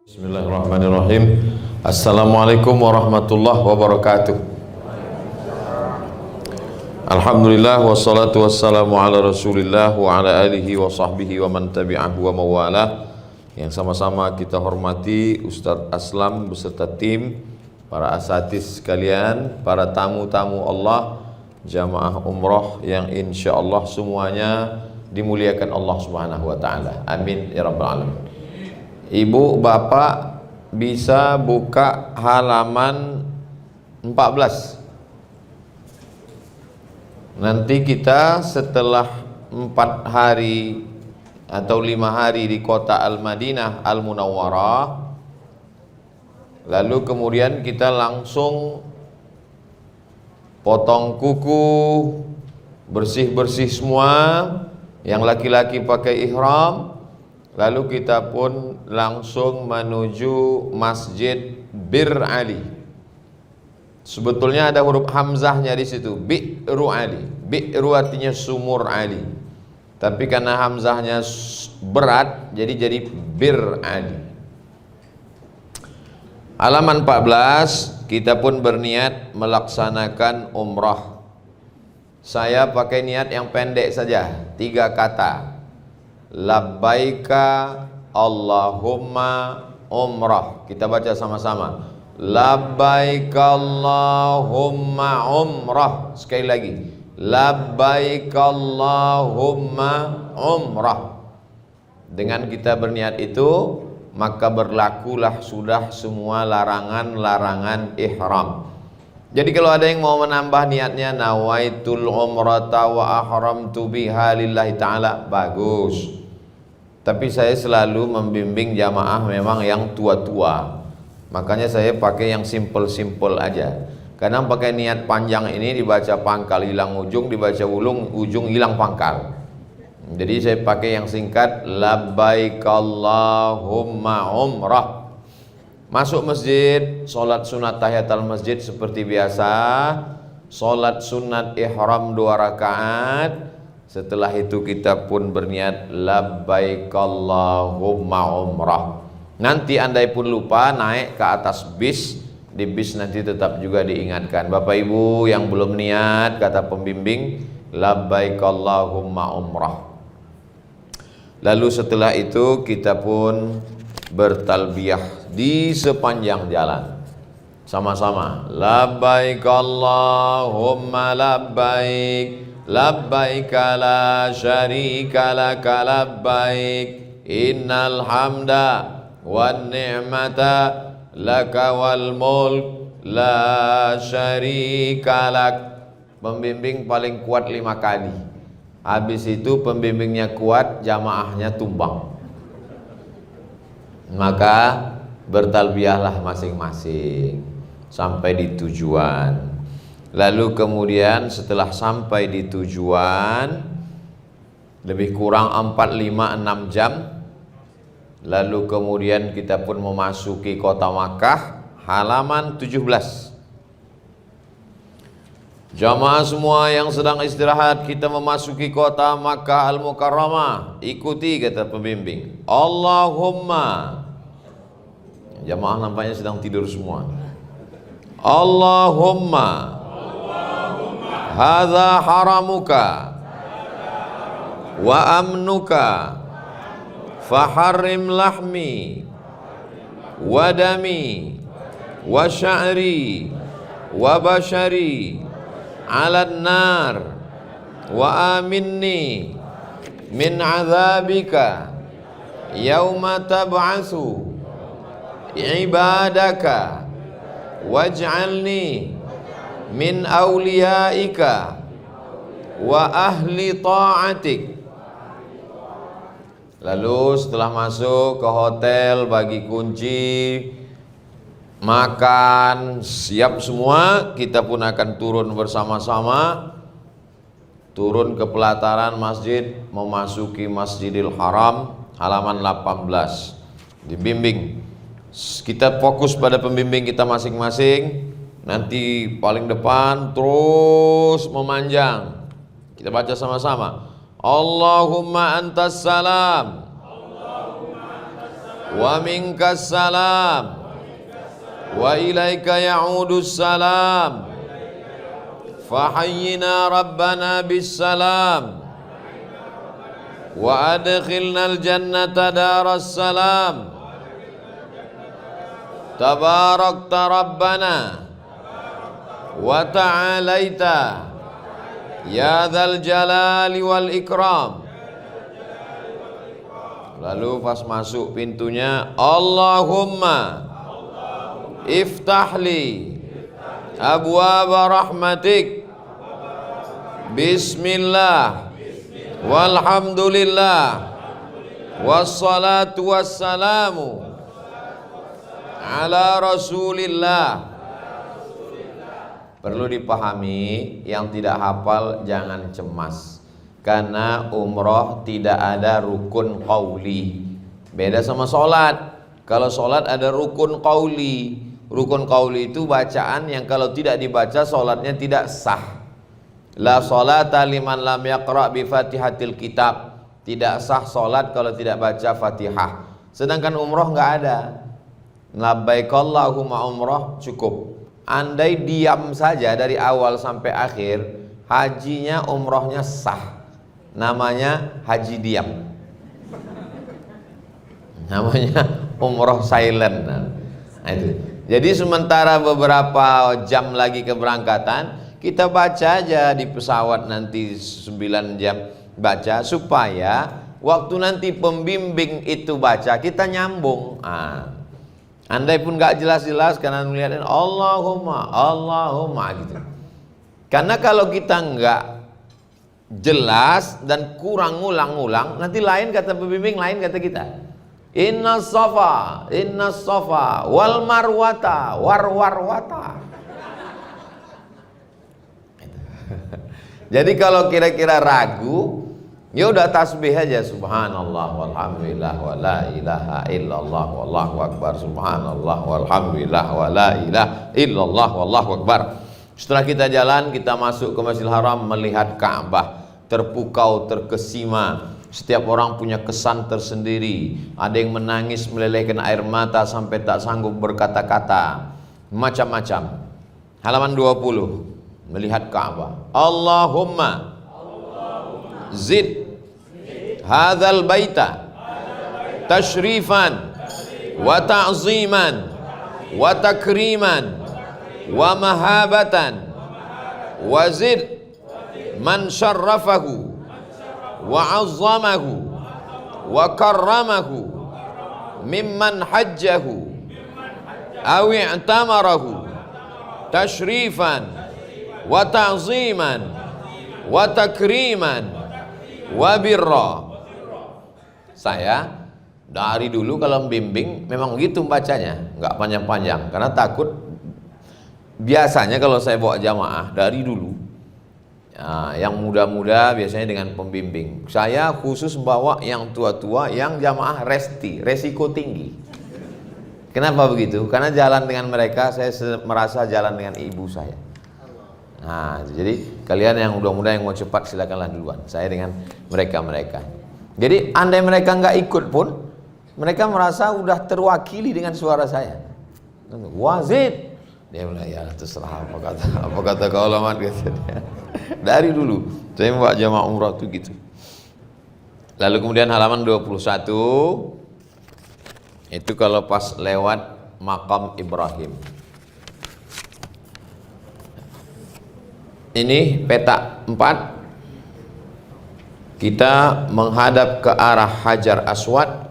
Bismillahirrahmanirrahim. Assalamualaikum warahmatullahi wabarakatuh. Alhamdulillah wassalatu wassalamu ala rasulillah wa ala alihi wa sahbihi wa man tabi'ahu wa mawalah. Yang sama-sama kita hormati Ustadz Aslam beserta tim, para asatiz sekalian, para tamu-tamu Allah, jamaah umrah yang insya Allah semuanya dimuliakan Allah subhanahu wa ta'ala. Amin ya rabbal alamin. Ibu, bapak bisa buka halaman 14. Nanti kita setelah 4 hari atau 5 hari di kota Al-Madinah Al-Munawwarah, lalu kemudian kita langsung potong kuku, bersih-bersih semua, yang laki-laki pakai ihram. Lalu kita pun langsung menuju Masjid Bir Ali. Sebetulnya ada huruf hamzahnya di situ, Bi'ru Ali. Bi'ru artinya sumur Ali. Tapi karena hamzahnya berat, jadi Bir Ali. Halaman 14, kita pun berniat melaksanakan umrah. Saya pakai niat yang pendek saja, 3 kata. Labbaika Allahumma umrah. Kita baca sama-sama. Labbaika Allahumma umrah. Sekali lagi. Labbaika Allahumma umrah. Dengan kita berniat itu, maka berlakulah sudah semua larangan-larangan ihram. Jadi kalau ada yang mau menambah niatnya, nawaitul umrata wa ahramtu biha lillahi ta'ala, bagus. Tapi saya selalu membimbing jamaah memang yang tua-tua. Makanya saya pakai yang simple-simple aja. Kadang pakai niat panjang ini dibaca pangkal hilang ujung, dibaca ujung hilang pangkal. Jadi saya pakai yang singkat, labbaik Allahumma umrah. Masuk masjid, sholat sunat tahiyatul masjid seperti biasa, sholat sunat ihram 2 rakaat. Setelah itu kita pun berniat labbaik Allahumma umrah. Nanti andai pun lupa naik ke atas bis, di bis nanti tetap juga diingatkan. Bapak ibu yang belum niat, kata pembimbing, labbaik Allahumma umrah. Lalu setelah itu kita pun bertalbiyah di sepanjang jalan sama-sama. Labbaik Allahumma labbaik, labbaik la syarika laka labbaik, innal hamda wan ni'mata laka wal mulk la syarika lak. Pembimbing paling kuat 5 kali. Habis itu pembimbingnya kuat, jamaahnya tumbang. Maka bertalbiyahlah masing-masing sampai di tujuan. Lalu kemudian setelah sampai di tujuan, lebih kurang 4, 5, 6 jam, lalu kemudian kita pun memasuki kota Makkah, halaman 17. Jamaah semua yang sedang istirahat, kita memasuki kota Makkah Al-Mukarramah. Ikuti kata pembimbing. Allahumma. Jamaah nampaknya sedang tidur semua. Allahumma. Hadza haramuka wa amnuka faharrim lahmi wa dami wa sya'ri wa bashari alan nar wa aminni min azabika yauma tab'asu ibadaka waj'alni min awliyaika wa ahli ta'atik. Lalu setelah masuk ke hotel, bagi kunci, makan, siap semua, kita pun akan turun bersama-sama, turun ke pelataran masjid, memasuki Masjidil Haram, halaman 18. Dibimbing, kita fokus pada pembimbing kita masing-masing. Nanti paling depan terus memanjang. Kita baca sama-sama. Allahumma antas salam wa minkas salam, wa ilaika ya'udus salam, fahayyina rabbana bis salam, wa adkhilnal jannata daras salam, tabarakta rabbana wa ta'alaita ya dzal jalali wal ikram. Lalu pas masuk pintunya, Allahumma iftahli abwaaba rahmatik, bismillah walhamdulillah wassalatu wassalamu ala rasulillah. Perlu dipahami, yang tidak hafal jangan cemas, karena umroh tidak ada rukun qauli. Beda sama sholat. Kalau sholat ada rukun qauli. Rukun qauli itu bacaan yang kalau tidak dibaca sholatnya tidak sah. La sholata liman lam yaqra' bi fatihatil kitab. Tidak sah sholat kalau tidak baca fatihah. Sedangkan umroh nggak ada. Labbaik Allahumma umroh cukup. Andai diam saja dari awal sampai akhir, hajinya umrohnya sah. Namanya haji diam. Namanya umroh silent. Nah, itu. Jadi sementara beberapa jam lagi keberangkatan, kita baca aja di pesawat nanti 9 jam baca, supaya waktu nanti pembimbing itu baca kita nyambung. Andai pun gak jelas-jelas karena melihatin Allahumma, Allahumma gitu. Karena kalau kita nggak jelas dan kurang ngulang-ngulang, nanti lain kata pembimbing, lain kata kita. Inna safa wal marwata warwata. Jadi kalau kira-kira ragu, ya udah tasbih aja, subhanallah walhamdulillah wa la ilaha illallah wallahu akbar, subhanallah walhamdulillah wa la ilaha illallah wallahu akbar. Setelah kita jalan, kita masuk ke Masjidil Haram, melihat Ka'bah terpukau, terkesima. Setiap orang punya kesan tersendiri. Ada yang menangis melelehkan air mata sampai tak sanggup berkata-kata. Macam-macam. Halaman 20, melihat Ka'bah. Allahumma zid hadzal baita tashrifan wa ta'ziman wa takriman wa mahabatan wa zid man syarrafahu wa 'azzamahu wa karramahu mimman hajjahu aw i'tamarahu tashrifan wa ta'ziman wa takriman wa birra. Saya dari dulu kalau membimbing memang begitu bacanya, nggak panjang-panjang, karena takut. Biasanya kalau saya bawa jamaah dari dulu, yang muda-muda biasanya dengan pembimbing. Saya khusus bawa yang tua-tua, yang jamaah resiko tinggi. Kenapa begitu? Karena jalan dengan mereka, saya merasa jalan dengan ibu saya. Nah, jadi kalian yang muda-muda yang mau cepat silakanlah duluan. Saya dengan mereka. Jadi andai mereka nggak ikut pun, mereka merasa udah terwakili dengan suara saya. Wazid, dia bilang ya terserah apa kata kau ulama, kata dia. Dari dulu saya membawa jamaah umrah tuh gitu. Lalu kemudian halaman 21 itu kalau pas lewat makam Ibrahim. Ini peta 4. Kita menghadap ke arah Hajar Aswad.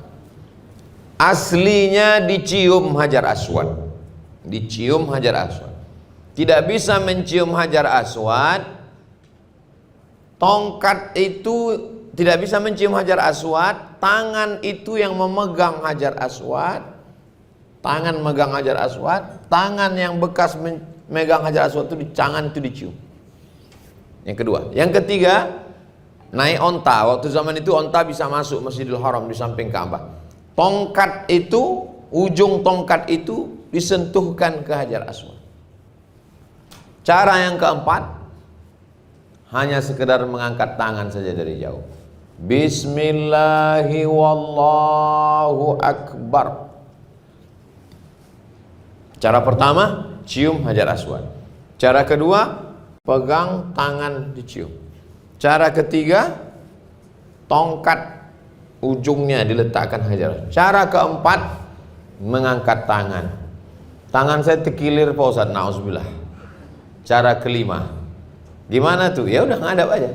Aslinya dicium Hajar Aswad. Dicium Hajar Aswad. Tidak bisa mencium Hajar Aswad. Tongkat itu tidak bisa mencium Hajar Aswad. Tangan itu yang memegang Hajar Aswad. Tangan megang Hajar Aswad. Tangan yang bekas memegang Hajar Aswad itu, tangan itu dicium. Yang kedua. Yang ketiga, naik onta. Waktu zaman itu onta bisa masuk Masjidil Haram di samping Ka'bah. Tongkat itu, ujung tongkat itu disentuhkan ke Hajar Aswad. Cara yang keempat, hanya sekedar mengangkat tangan saja dari jauh. Bismillahi wallahu akbar. Cara pertama, cium Hajar Aswad. Cara kedua, pegang tangan dicium. Cara ketiga, tongkat ujungnya diletakkan Hajar. Cara keempat, mengangkat tangan. Tangan saya terkilir Pak Ustaz, na'udzubillah. Cara kelima, gimana tuh? Ya udah ngadap aja.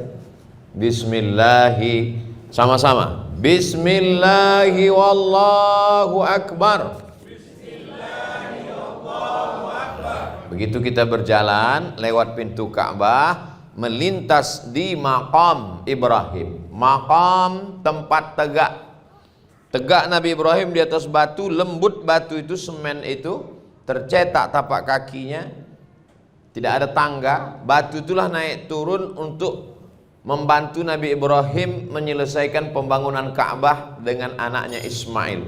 Bismillahi, sama-sama. Bismillahi wallahu akbar. Bismillahi wallahu akbar. Begitu kita berjalan lewat pintu Ka'bah, melintas di maqam Ibrahim. Maqam tempat tegak. Tegak Nabi Ibrahim di atas batu, lembut batu itu, semen itu, tercetak tapak kakinya. Tidak ada tangga, batu itulah naik turun untuk membantu Nabi Ibrahim menyelesaikan pembangunan Ka'bah dengan anaknya Ismail.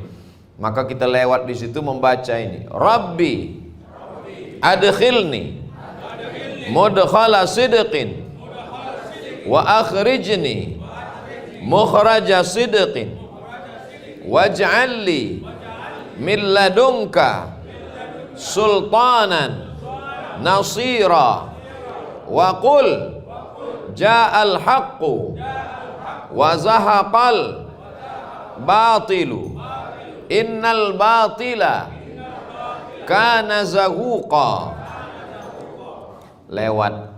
Maka kita lewat di situ membaca ini, Rabbi adkhilni mudkhala sidqin wa akhrijni mukhraja sidqin waj'alli min ladunka sultanan nasira wa qul ja'al haqqu wa zahaqal batilu innal batila kana zahuqa. Lewat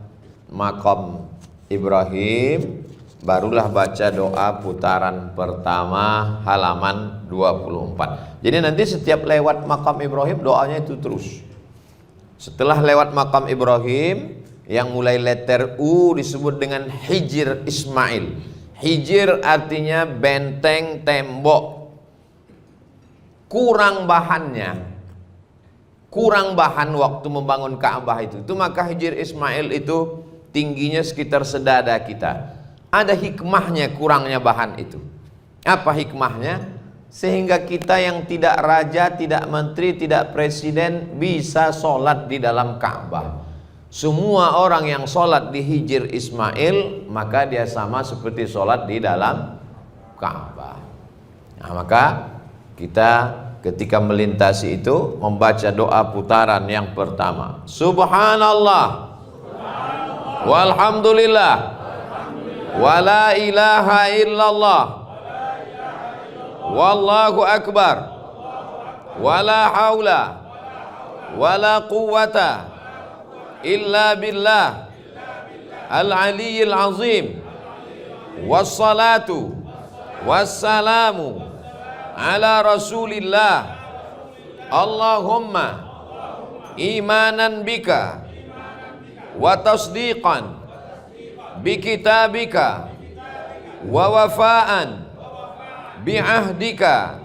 makam Ibrahim barulah baca doa putaran pertama halaman 24. Jadi nanti setiap lewat makam Ibrahim doanya itu terus. Setelah lewat makam Ibrahim yang mulai letter U disebut dengan Hijr Ismail. Hijr artinya benteng, tembok. Kurang bahannya, kurang bahan waktu membangun Ka'bah itu. Maka Hijr Ismail itu tingginya sekitar sedada kita. Ada hikmahnya kurangnya bahan itu. Apa hikmahnya? Sehingga kita yang tidak raja, tidak menteri, tidak presiden bisa sholat di dalam Ka'bah. Semua orang yang sholat di Hijr Ismail, maka dia sama seperti sholat di dalam Ka'bah. Nah, maka kita ketika melintasi itu membaca doa putaran yang pertama, Subhanallah, walhamdulillah, wala ilaha illallah, wallahu akbar, wala haula wala quwwata illa billah al-aliyyil azim, wassalatu wassalamu ala rasulillah, Allahumma imanan bika wa tasdiqan bi kitabika wa wafaan bi ahdika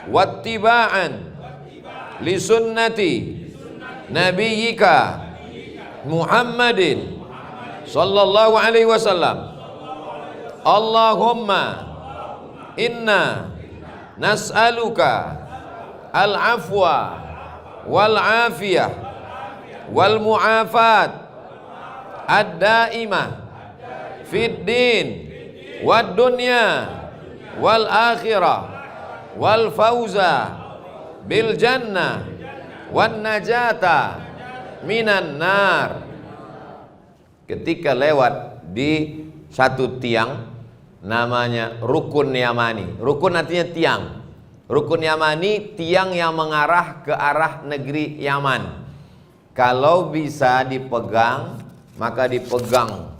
wattiba'an li sunnati nabiyyika Muhammadin sallallahu alaihi wasallam. Allahumma inna nas'aluka al-afwa wal afiyah wal mu'afat ad-daimah fid din wad dunya wal akhirah wal fauza bil jannah wan najata minan nar. Ketika lewat di satu tiang namanya Rukun Yamani. Rukun artinya tiang. Rukun Yamani, tiang yang mengarah ke arah negeri Yaman. Kalau bisa dipegang, maka dipegang.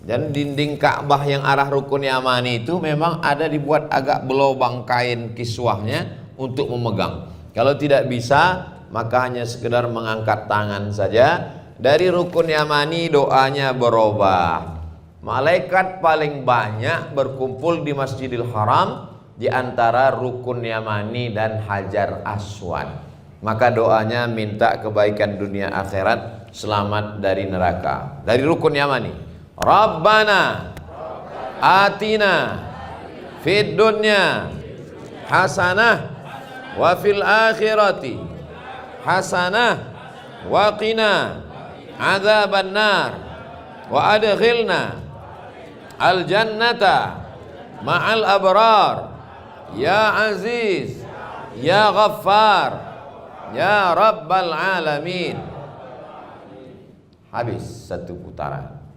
Dan dinding Ka'bah yang arah Rukun Yamani itu memang ada dibuat agak berlubang kain kiswahnya untuk memegang. Kalau tidak bisa, maka hanya sekedar mengangkat tangan saja. Dari Rukun Yamani doanya berubah. Malaikat paling banyak berkumpul di Masjidil Haram di antara Rukun Yamani dan Hajar Aswad. Maka doanya minta kebaikan dunia akhirat, selamat dari neraka. Dari Rukun Yamani, Rabbana atina fid dunya hasanah wa fil akhirati hasanah wa qina adzaban nar wa adkhilna al jannata ma'al abrar, ya aziz, ya ghaffar, ya rabbal alamin. Habis satu putaran.